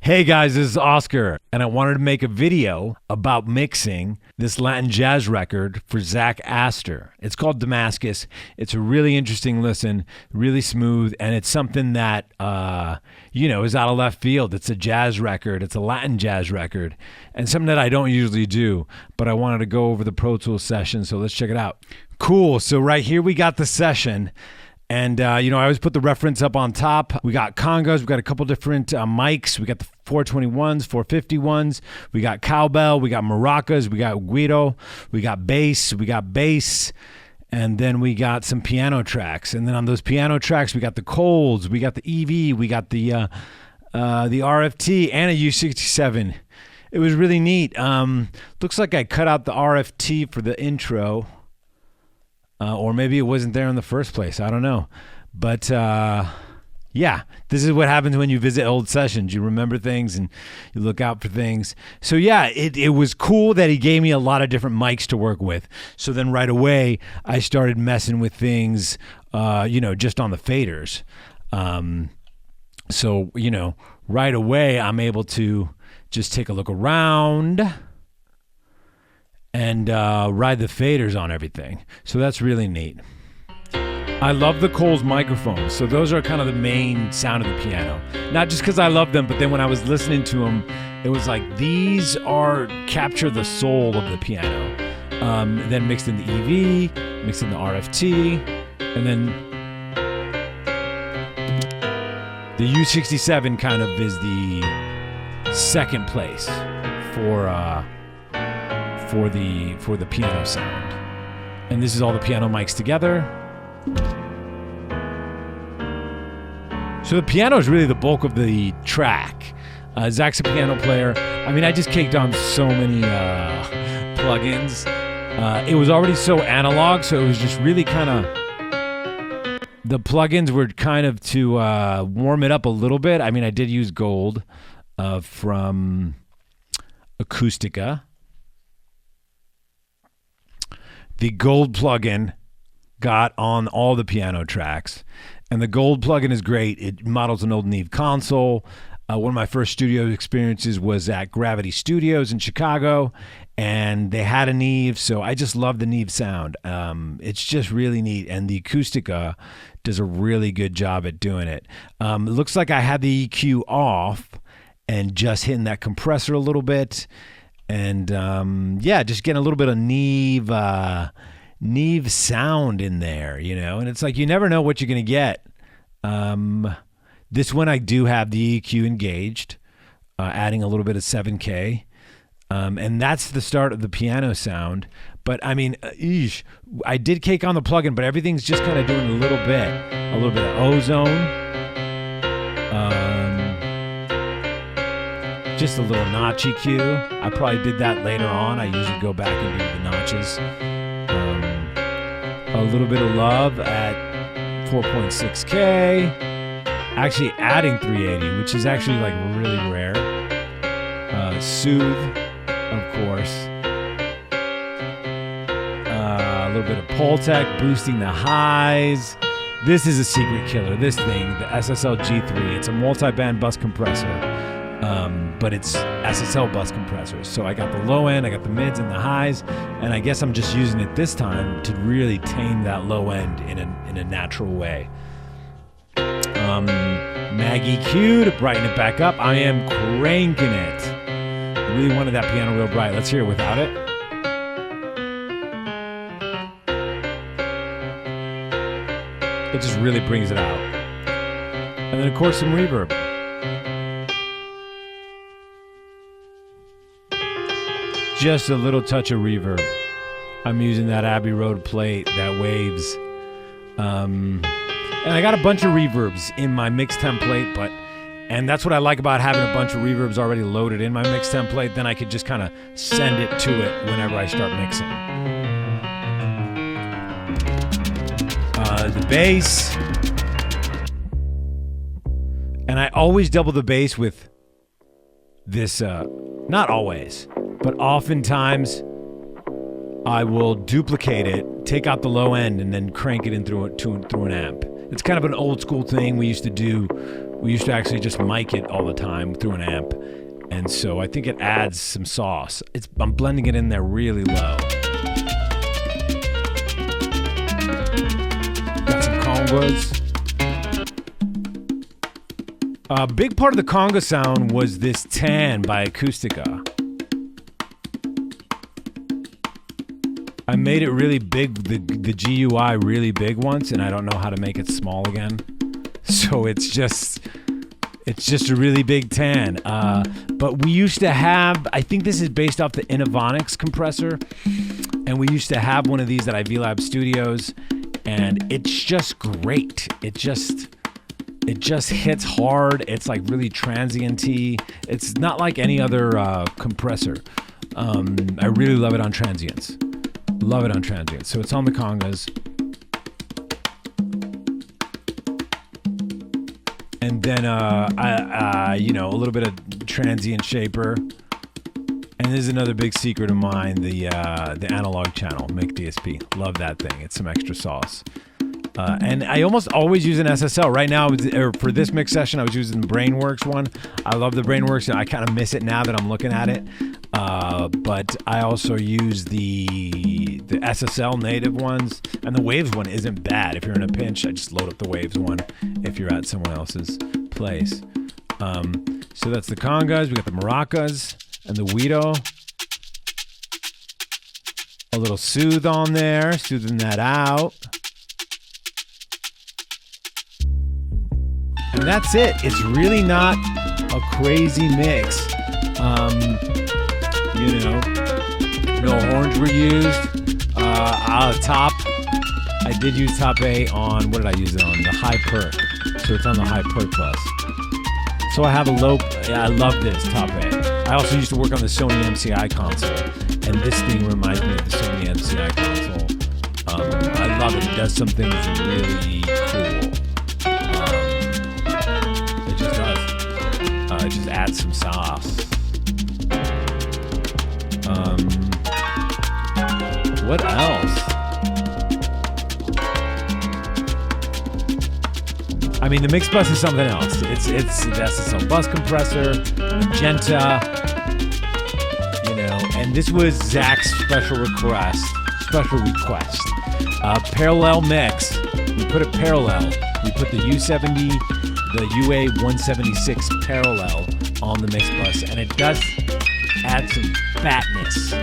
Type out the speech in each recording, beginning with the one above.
Hey guys, this is Oscar, and I wanted to make a video about mixing this Latin jazz record for Zak Astor. It's called Damascus. It's a really interesting listen, really smooth, and it's something that, is out of left field. It's a jazz record. It's a Latin jazz record, and something that I don't usually do, but I wanted to go over the Pro Tools session, so let's check it out. Cool, so right here we got the session. And, I always put the reference up on top. We got congas. We got a couple different mics. We got the 421s, 451s. We got cowbell. We got maracas. We got guiro. We got bass. And then we got some piano tracks. And then on those piano tracks, we got the Colds. We got the EV. We got the RFT and a U67. It was really neat. Looks like I cut out the RFT for the intro. Or maybe it wasn't there in the first place. I don't know. But, this is what happens when you visit old sessions. You remember things and you look out for things. So, it was cool that he gave me a lot of different mics to work with. So then right away, I started messing with things, just on the faders. Right away, I'm able to just take a look around and ride the faders on everything. So that's really neat. I love the Coles microphones. So those are kind of the main sound of the piano. Not just because I love them, but then when I was listening to them, it was like, these capture the soul of the piano. Then mixed in the EV, mixed in the RFT, and then the U67 kind of is the second place for the piano sound. And this is all the piano mics together. So the piano is really the bulk of the track. Zak's a piano player. I mean, I just caked on so many plugins. It was already so analog, so it was just really kind of, the plugins were kind of to warm it up a little bit. I mean, I did use Gold from Acoustica. The Gold plugin got on all the piano tracks, and the Gold plugin is great. It models an old Neve console. One of my first studio experiences was at Gravity Studios in Chicago, and they had a Neve, so I just love the Neve sound. It's just really neat, and the Acoustica does a really good job at doing it. It looks like I had the EQ off and just hitting that compressor a little bit. And just getting a little bit of Neve sound in there, and it's like you never know what you're gonna get. This one I do have the EQ engaged, adding a little bit of 7K, and that's the start of the piano sound. But I mean, I did cake on the plugin, but everything's just kind of doing a little bit of ozone. Just a little notch EQ. I probably did that later on. I usually go back and do the notches. A little bit of love at 4.6K. Actually adding 380, which is actually like really rare. Soothe, of course. A little bit of Pultec, boosting the highs. This is a secret killer. This thing, the SSL G3. It's a multi-band bus compressor. But it's SSL bus compressors. So I got the low end, I got the mids and the highs, and I guess I'm just using it this time to really tame that low end in a natural way. Mag EQ to brighten it back up. I am cranking it. I really wanted that piano real bright. Let's hear it without it. It just really brings it out. And then of course some reverb. Just a little touch of reverb. I'm using that Abbey Road plate, that Waves. And I got a bunch of reverbs in my mix template, and that's what I like about having a bunch of reverbs already loaded in my mix template. Then I could just kind of send it to it whenever I start mixing. The bass. And I always double the bass with this, not always, but oftentimes I will duplicate it, take out the low end, and then crank it in through an amp. It's kind of an old school thing we used to do We used to actually just mic it all the time through an amp. And so I think it adds some sauce. I'm blending it in there really low. Got some congas. A big part of the conga sound was this tan by Acoustica. I made it really big, the GUI really big once, and I don't know how to make it small again. So it's just a really big tan. But we used to have, I think this is based off the Innovonics compressor, and we used to have one of these at IV Lab Studios, and it's just great. It just hits hard. It's like really transient-y. It's not like any other compressor. I really love it on transients. Love it on transients. So it's on the congas. And then, a little bit of transient shaper. And there's another big secret of mine, the analog channel, Mic DSP. Love that thing. It's some extra sauce. And I almost always use an SSL. Right now, for this mix session, I was using the Brainworks one. I love the Brainworks, and I kind of miss it now that I'm looking at it. But I also use the SSL native ones, and the Waves one isn't bad. If you're in a pinch, I just load up the Waves one if you're at someone else's place. So that's the congas. We got the maracas and the guido. A little soothe on there, soothing that out. And that's it. It's really not a crazy mix. No horns were used. Top, I did use top A on, what did I use it on? The high perk. So it's on the high perk bus. So I have a low, I love this top A. I also used to work on the Sony MCI console, and this thing reminds me of the Sony MCI console. I love it. It does some things really cool. It just does. It just adds some sauce. What else? I mean, the mix bus is something else. It's the SSL bus compressor, magenta, and this was Zak's special request. Parallel mix. We put it parallel. We put the U70, the UA176 parallel on the mix bus, and it does add some fatness to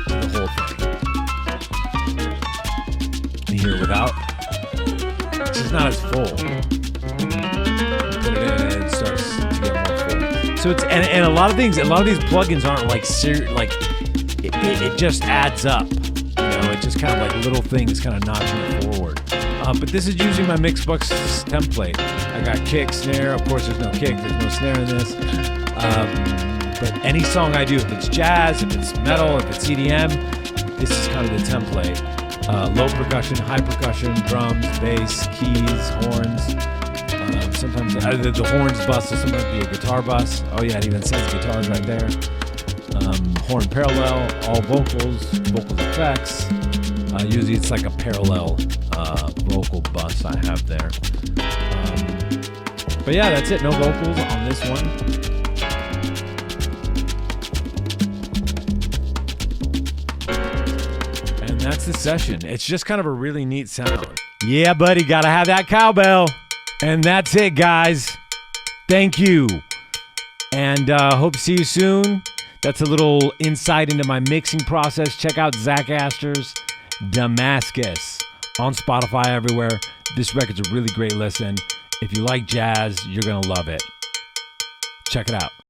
the whole thing. And here without, it's just not as full. Put it in and it starts to get more full. So it's and a lot of these plugins aren't like it just adds up. It just kind of like little things kind of notching it forward. But this is using my Mixbox template. I got kick, snare. Of course, there's no kick, there's no snare in this. But any song I do, if it's jazz, if it's metal, if it's EDM, this is kind of the template. Low percussion, high percussion, drums, bass, keys, horns. Sometimes the horns bus will sometimes be a guitar bus. Oh yeah, it even says guitars right there. Horn parallel, all vocals effects. Usually it's like a parallel vocal bus I have there. But yeah, that's it. No vocals on this one. And that's the session. It's just kind of a really neat sound. Yeah, buddy, gotta have that cowbell. And that's it, guys. Thank you. And hope to see you soon. That's a little insight into my mixing process. Check out Zak Astor's Damascus on Spotify everywhere. This record's a really great listen. If you like jazz, you're going to love it. Check it out.